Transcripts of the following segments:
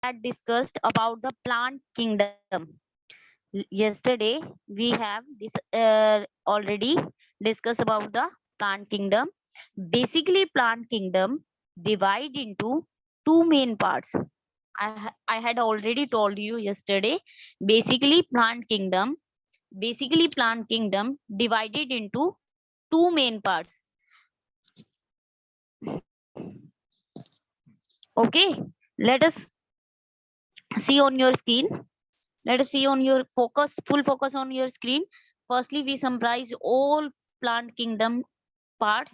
had discussed about the plant kingdom. Yesterday we have already discussed about the plant kingdom. Basically, plant kingdom divide into two main parts. I had already told you yesterday. Basically, plant kingdom divided into two main parts. Okay, let us see on your screen. Let us see on your full focus on your screen. Firstly, we summarize all plant kingdom parts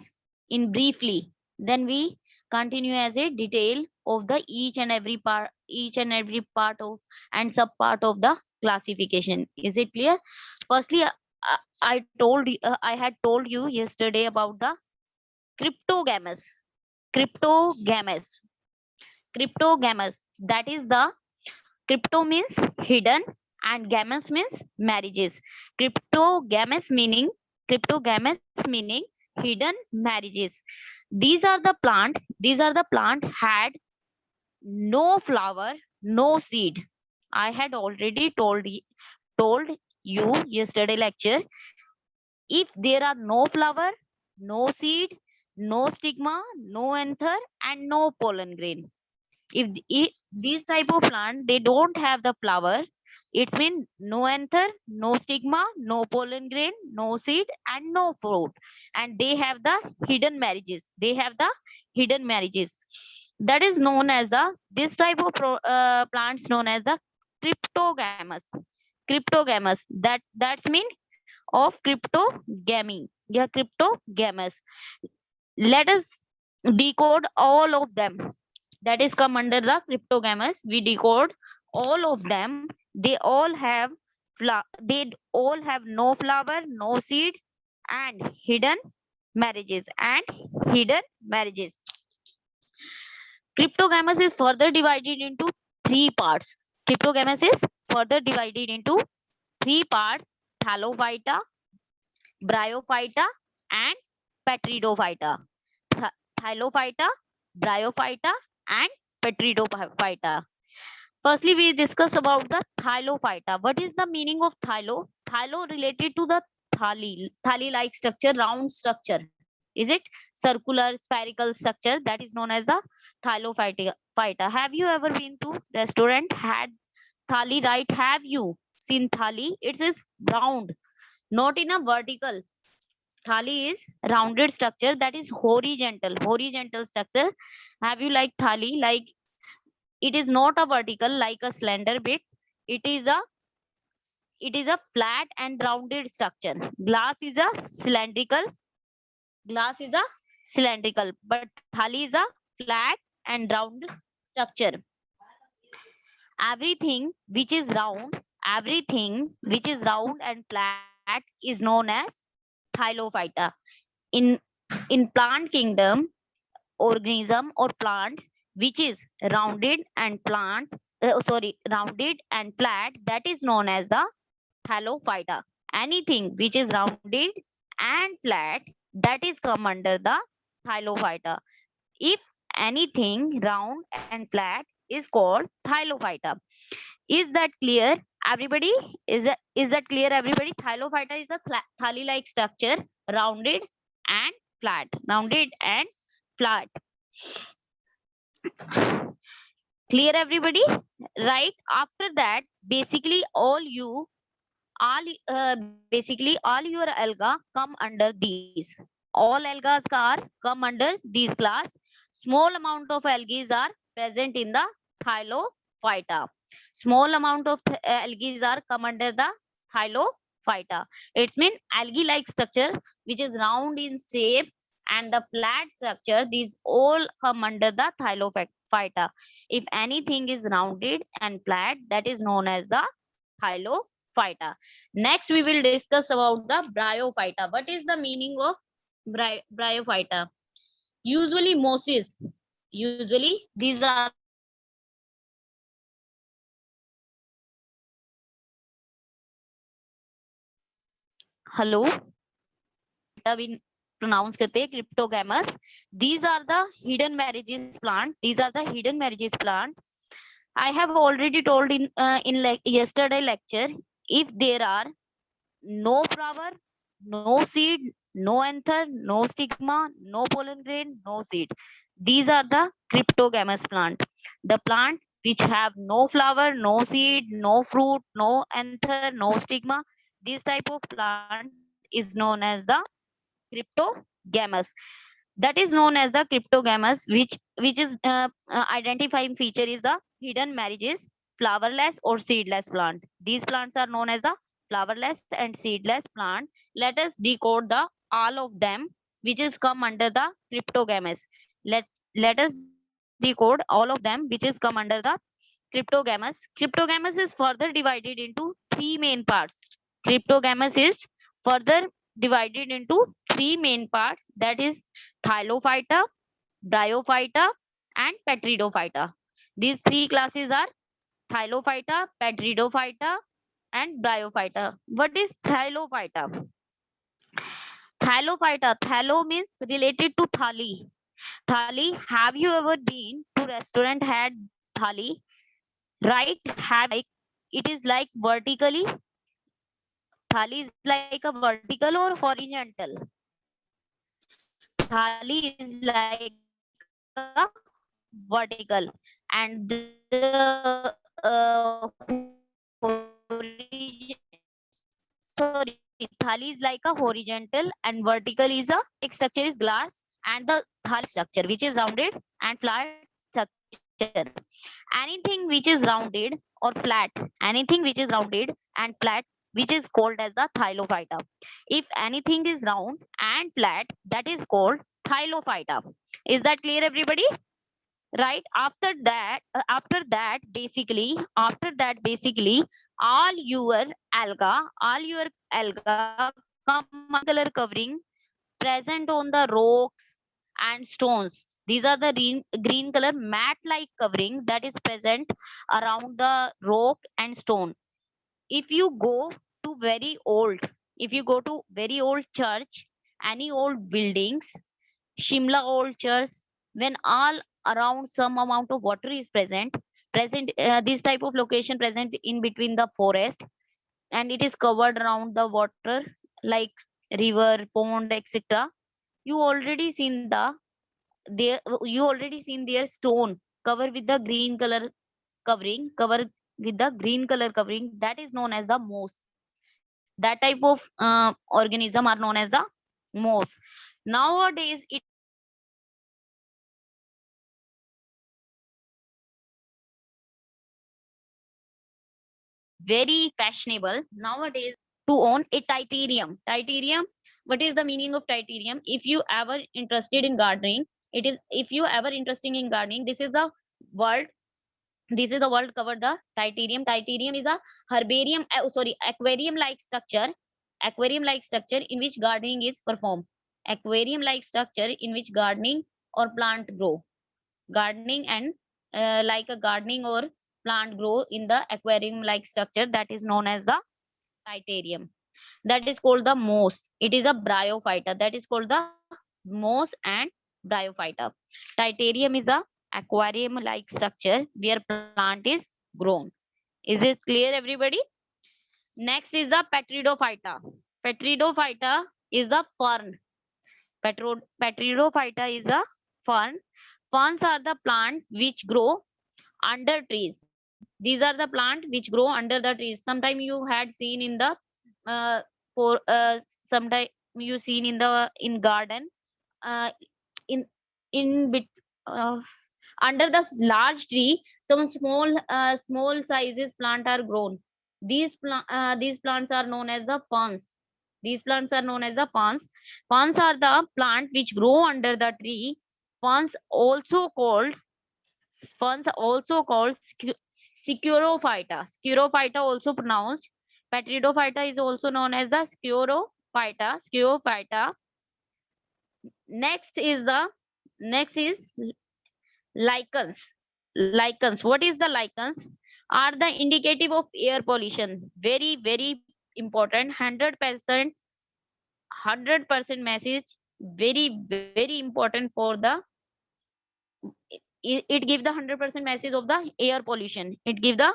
in briefly. Then we continue as a detail of the each and every part of and sub part of the classification. Is it clear? Firstly, I had told you yesterday about the cryptogamous. Cryptogamous. Cryptogamous. That is the crypto means hidden and gamous means marriages. Cryptogamous meaning hidden marriages. These are the plant had no flower, no seed. I had already told you yesterday lecture. If there are no flower, no seed, no stigma, no anther, and no pollen grain, if these type of plant they don't have the flower, it means no anther, no stigma, no pollen grain, no seed, and no fruit. And they have the hidden marriages. That is known as the this type of plants known as the cryptogamous. That's mean of cryptogamy. Yeah, cryptogamous. Let us decode all of them that is come under the cryptogamous. We decode all of them. They all have no flower, no seed, and hidden marriages. Cryptogamous is further divided into three parts. Cryptogamous is further divided into three parts: Thallophyta, Bryophyta, and Petridophyta. Thallophyta, Bryophyta, and Petridophyta. Firstly, we discuss about the Thallophyta. What is the meaning of thylo? Thylo related to the thali-like structure, round structure. Is it circular, spherical structure that is known as the Thallophyta? Have you ever been to restaurant had thali? Right? Have you seen thali? It is round, not in a vertical. Thali is rounded structure that is horizontal structure. Have you like thali? Like it is not a vertical like a slender bit. It is a it is a flat and rounded structure. Glass is a cylindrical. Glass is a cylindrical, but thali is a flat and round structure. Everything which is round and flat is known as Thallophyta. In in plant kingdom, organism or plants which is rounded and flat, that is known as the Thallophyta. Anything which is rounded and flat, that is come under the Thallophyta. If anything round and flat is called Thallophyta. Is that clear, everybody? Is that clear, everybody? Thallophyta is a thali-like structure, rounded and flat. Rounded and flat. Clear, everybody? Right after that, basically all your alga come under these. All algas are come under these class. Small amount of algae are present in the Thallophyta. Small amount of algae are come under the Thallophyta. It's mean algae like structure which is round in shape and the flat structure, these all come under the Thallophyta. If anything is rounded and flat, that is known as the Thallophyta. Next, we will discuss about the Bryophyta. What is the meaning of Bryophyta? Usually mosses. Usually these are the hello. We pronounce करते हैं cryptogamous. These are the hidden marriages plant. I have already told in yesterday lecture, if there are no flower, no seed, no anther, no stigma, no pollen grain, no seed. These are the cryptogamous plant. The plant which have no flower, no seed, no fruit, no anther, no stigma. This type of plant is known as the cryptogamous. That is known as the cryptogamous, which is identifying feature is the hidden marriages, flowerless or seedless plant. These plants are known as the flowerless and seedless plant. Let us decode the all of them which is come under the cryptogamous. Let us decode all of them which is come under the cryptogamous. Cryptogamous is further divided into three main parts. Cryptogamous is further divided into three main parts, that is Thylophyta, Bryophyta, and Petridophyta. These three classes are Thylophyta, Petridophyta, and Bryophyta. What is Thylophyta? Thylophyta. Thylo means related to thali. Thali. Have you ever been to restaurant had thali? Right? Have like it is like vertically. Thali is like a vertical or horizontal. Thali is like a vertical, and thali is like a horizontal and vertical is a structure is glass, and the thali is structure which is rounded and flat structure. Anything which is rounded or flat, anything which is rounded and flat, which is called as the thylophyta. If anything is round and flat, that is called thylophyta. Is that clear, everybody? Right? After that, basically, all your alga come under the green color covering present on the rocks and stones. These are the green color mat like covering that is present around the rock and stone. If you go to very old, if you go to very old church, any old buildings, Shimla old church, when all around some amount of water is present, this type of location present in between the forest, and it is covered around the water like river, pond, etc. You already seen you already seen their stone cover with the green color cover with the green color covering, that is known as the moss. That type of organism are known as the moss. Nowadays it is very fashionable. Nowadays to own a titanium. What is the meaning of titanium? If you ever interested in gardening, it is if you ever interested in gardening, world this is the world cover the titanium is a herbarium sorry aquarium like structure in which gardening is performed. Aquarium like structure in which gardening or plant grow. Gardening and like a gardening or plant grow in the aquarium like structure, that is known as the titanium. That is called the moss. It is a bryophyta, that is called the moss and bryophyta. Titanium is a aquarium like structure where plant is grown. Is it clear, everybody? Next is the petridophyta. Petridophyta is the fern. Petridophyta is a fern. Ferns are the plant which grow under trees. These are the plant which grow under the trees. Sometime you had seen in the uh, for sometime you seen in the in garden, uh, in in bit uh, under the large tree, some small sizes plant are grown. These plants are known as the ferns. These plants are known as the ferns. Ferns are the plant which grow under the tree. Ferns also called ferns also called Scurophyta. Scurophyta also pronounced. Petridophyta is also known as the Scurophyta. Scurophyta. Next is the next is lichens. Lichens. What is the lichens? Are the indicative of air pollution. Very very important. 100% message. Very very important for the it give the 100% message of the air pollution. It give the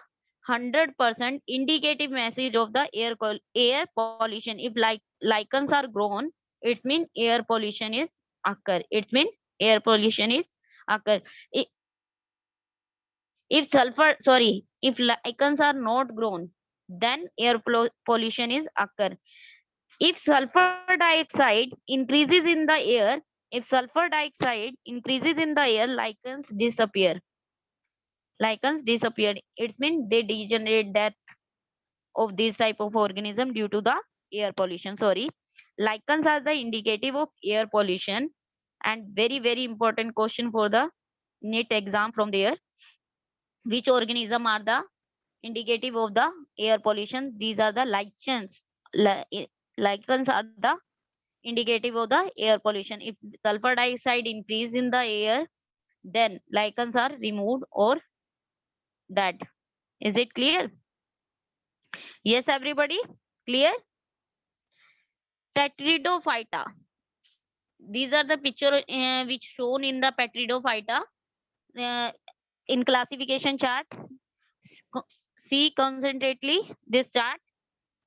100% indicative message of the air pollution. If lichens are grown, it means air pollution is occur. It means air pollution is occur. I- If sulfur, sorry, if lichens are not grown, then pollution is occur. If sulfur dioxide increases in the air, if sulfur dioxide increases in the air, lichens disappear. Lichens disappear. It means they degenerate death of this type of organism due to the air pollution. Sorry. Lichens are the indicative of air pollution, and very important question for the NET exam from there. Which organism are the indicative of the air pollution? These are the lichens. Lichens are the indicative of the air pollution. If sulfur dioxide increase in the air, then lichens are removed or dead. Is it clear? Yes, everybody? Clear? Petridophyta. These are the picture which shown in the Petridophyta in classification chart. See concentrately this chart.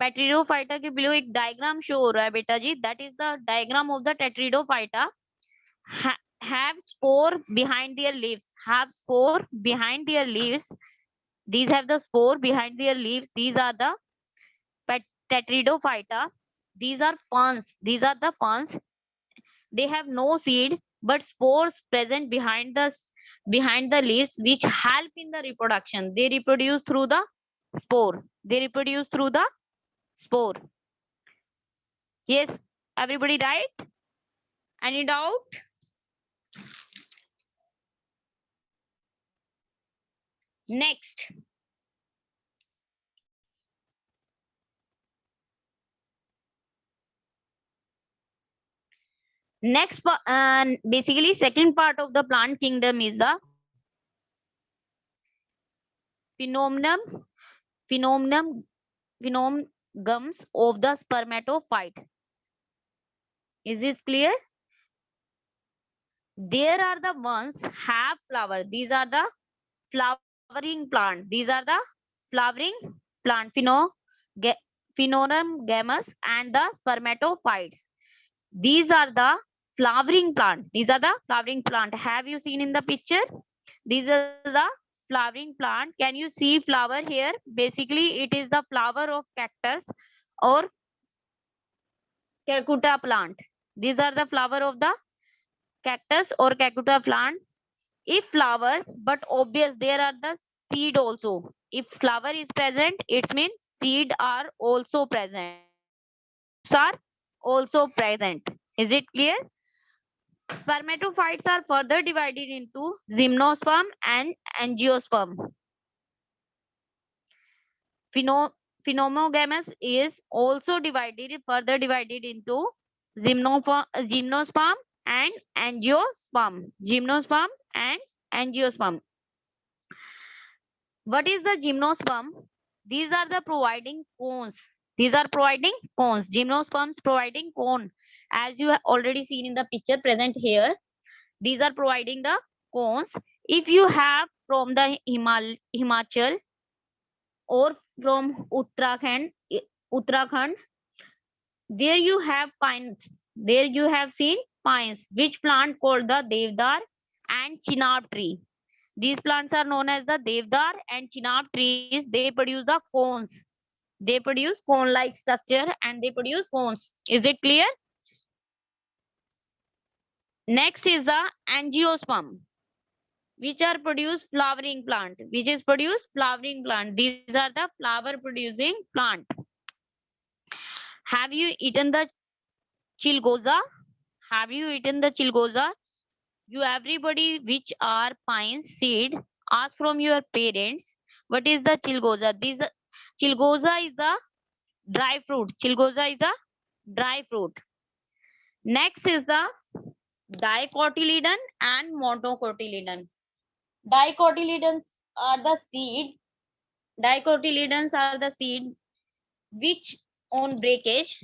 Petridophyta के below एक diagram show हो रहा है बेटा जी. That is the diagram of the Petridophyta. Have spore behind their leaves. Have spore behind their leaves. These have the spore behind their leaves. These are the Petridophyta. These are ferns. These are the ferns. They have no seed, but spores present behind the leaves, which help in the reproduction. They reproduce through the spore. They reproduce through the spore. Yes, everybody right? Any doubt? Next. Next, basically second part of the plant kingdom is the phenomenon gums of the spermatophyte. Is this clear? There are the ones have flower. These are the flowering plant. These are the flowering plant. Phenomenon gamus and the spermatophytes. These are the flowering plant. These are the flowering plant. Have you seen in the picture? These are the flowering plant. Can you see flower here? Basically, it is the flower of cactus or Kakuta plant. These are the flower of the cactus or Kakuta plant. If flower, but obvious there are the seed also. If flower is present, it means seed are also present. Are also present. Is it clear? Spermatophytes are further divided into gymnosperm and angiosperm. Phenomogamus is also further divided into gymnosperm and angiosperm. Gymnosperm and angiosperm. What is the gymnosperm? These are the providing cones. These are providing cones. Gymnosperms providing cone. As you have already seen in the picture present here, these are providing the cones. If you have from the Himachal or from Uttarakhand, there you have pines. There you have seen pines. Which plant called the Devdar and Chinab tree? These plants are known as the Devdar and Chinab trees. They produce the cones. They produce cone-like structure and they produce cones. Is it clear? Next is the angiosperm, which are produce flowering plant. Which is produce flowering plant. These are the flower producing plant. Have you eaten the chilgoza? Have you eaten the chilgoza? You everybody which are pine seed, ask from your parents what is the chilgoza. This chilgoza is a dry fruit. Chilgoza is a dry fruit. Next is the dicotyledon and monocotyledon. Dicotyledons are the seed. Dicotyledons are the seed which on breakage,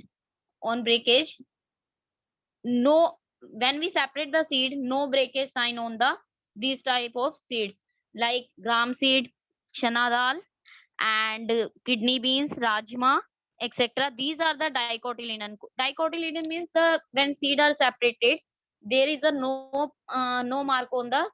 no, when we separate the seed, no breakage sign on the these type of seeds like gram seed, chana dal, and kidney beans, rajma, etc. These are the dicotyledon. Dicotyledon means the when seed are separated, there is a no mark on the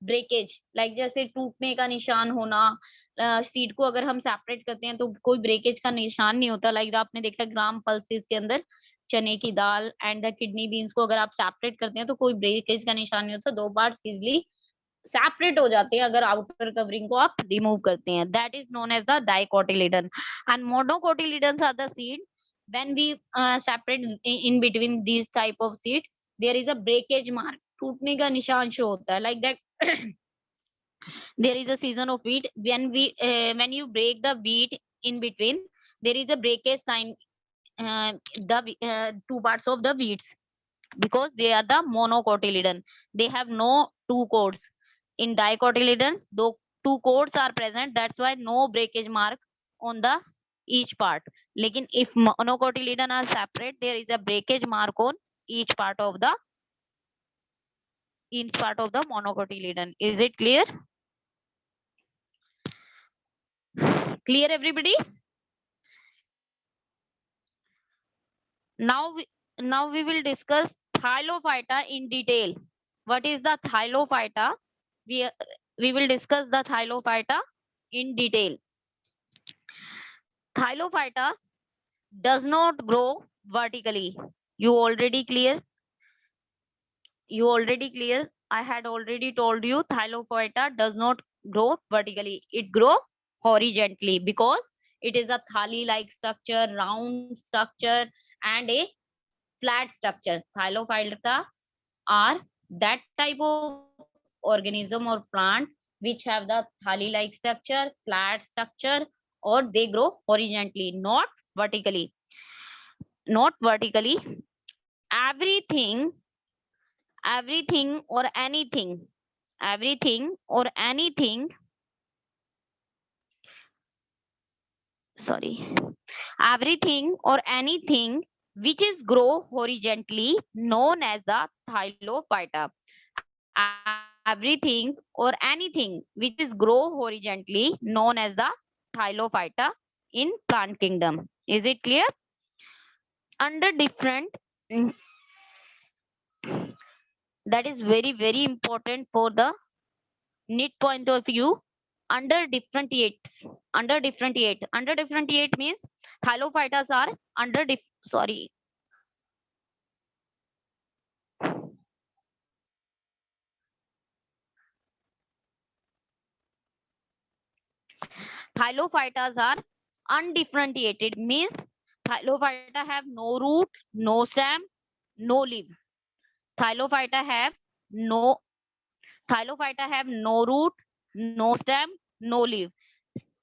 breakage, like जैसे टूटने का निशान होना, seed को अगर हम separate करते हैं तो कोई ब्रेकेज का निशान नहीं होता। लाइक आपने देखा ग्राम पल्सेस के अंदर चने की दाल एंड द किडनी बीन्स को अगर आप सेपरेट करते हैं तो कोई ब्रेकेज का निशान नहीं होता, दो पार्ट्स इजिली सेपरेट हो जाते हैं अगर आउटर कवरिंग को आप रिमूव करते हैं। That is known as the dicotyledon and monocotyledons are the seed when we separate in between this type of seed there is a breakage mark, टूटने का निशान शो होता है। Like that there is a season of wheat when you break the wheat in between, there is a breakage sign, the two parts of the wheats, because they are the monocotyledon, they have no two codes. In dicotyledons though two codes are present, that's why no breakage mark on the each part. Lekin if monocotyledon are separate, there is a breakage mark on each part of the monocotyledon. Is it clear? Clear everybody? Now we will discuss Thylophyta in detail. What is the Thylophyta? We we will discuss the Thylophyta in detail. Thylophyta does not grow vertically. You already clear? You already clear? I had already told you Thylophyta does not grow vertically. It grow horizontally because it is a thali-like structure, round structure, and a flat structure. Thylophyta are that type of organism or plant which have the thali-like structure, flat structure, or they grow horizontally, not vertically. Not vertically. Everything, everything or anything, everything or anything, sorry, everything or anything which is grow horizontally known as the Thylophyta. Everything or anything which is grow horizontally known as the Thylophyta in plant kingdom. Is it clear? Under different, that is very important for the NEET point of view. Under differentiates, under differentiate means Thylophytas are under sorry, Thylophytas are undifferentiated means Thylophyta have no root, no stem, no leaf. Thylophyta have no root, no stem, no leaf.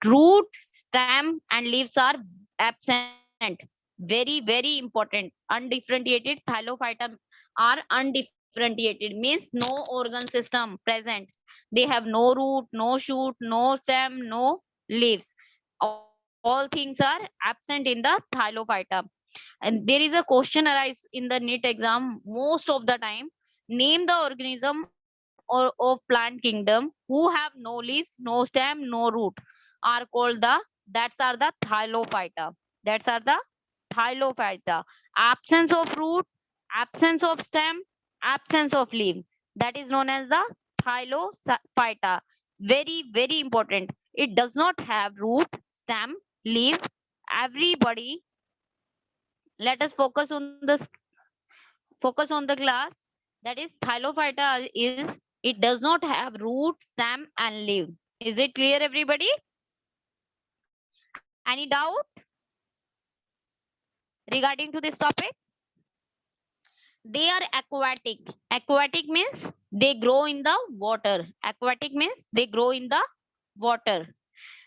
Root, stem, and leaves are absent. Very important. Undifferentiated Thylophyta are undifferentiated means no organ system present. They have no root, no shoot, no stem, no leaves. All things are absent in the Thylophyta. And there is a question arise in the NEET exam most of the time. Name the organism or of plant kingdom who have no leaves, no stem, no root, are called the, that's are the Thylophyta. That's are the Thylophyta. Absence of root, absence of stem, absence of leaf. That is known as the Thylophyta. Very important. It does not have root, stem, leaf. Everybody, let us focus on the class. That is Thylophyta is, it does not have root, stem, and leaf. Is it clear, everybody? Any doubt regarding to this topic? They are aquatic. Aquatic means they grow in the water. Aquatic means they grow in the water.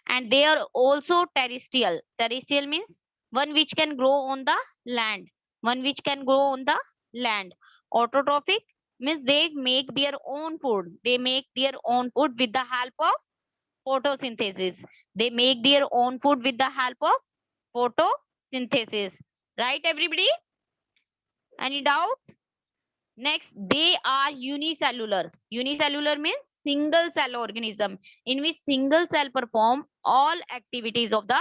And they are also terrestrial. Terrestrial means one which can grow on the land. One which can grow on the land. Autotrophic means they make their own food. They make their own food with the help of photosynthesis. They make their own food with the help of photosynthesis. Right, everybody? Any doubt? Next, they are unicellular. Unicellular means single cell organism in which single cell perform all activities of the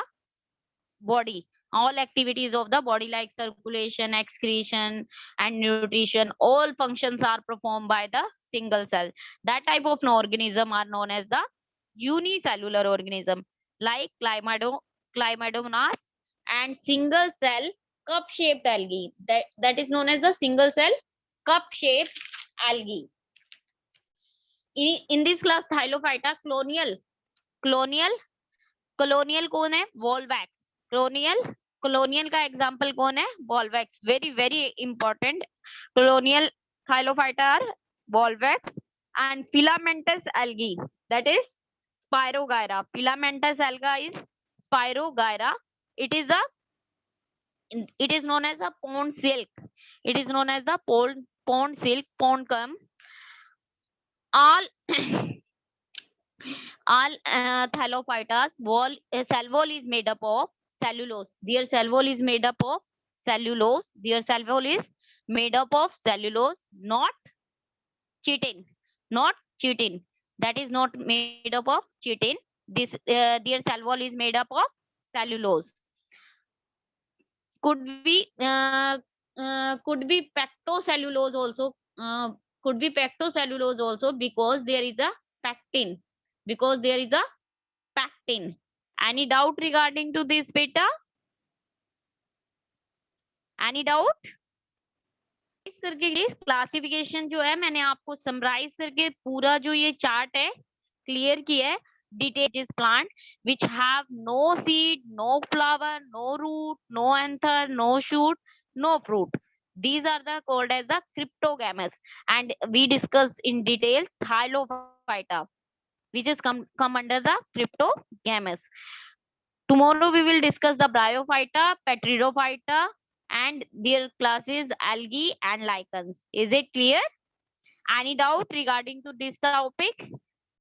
body. All activities of the body like circulation, excretion, and nutrition, all functions are performed by the single cell. That type of organism are known as the unicellular organism, like Chlamydomonas and single cell cup shaped algae. That is known as the single cell cup shaped algae. In this class Thylophyta colonial colonial कौन है? Volvax. colonial का example कौन है? Volvax. Very important. Colonial Thylophyta are Volvax and filamentous algae, that is Spirogyra. Filamentous alga is Spirogyra. It is known as a pond silk. It is known as the pond silk, pond gum. All Thylophytas cell wall is made up of cellulose. Their cell wall is made up of cellulose. Their cell wall is made up of cellulose, not chitin. Not chitin. That is not made up of chitin. This their cell wall is made up of cellulose. Could be pectocellulose also. Could be pectocellulose also because there is a pectin. Because there is a pectin. Any doubt regarding to this beta? Any doubt? इस करके classification जो है मैंने आपको summarise करके पूरा जो ये चार्ट है क्लियर किया है. Details plant which have no seed, no flower, no root, no anther, no shoot, no fruit. These are the called as the cryptogamous, and we discussed in detail Thylophyta, which is come under the cryptogamous. Tomorrow we will discuss the Bryophyta, Pteridophyta, and their classes algae and lichens. Is it clear? Any doubt regarding to this topic?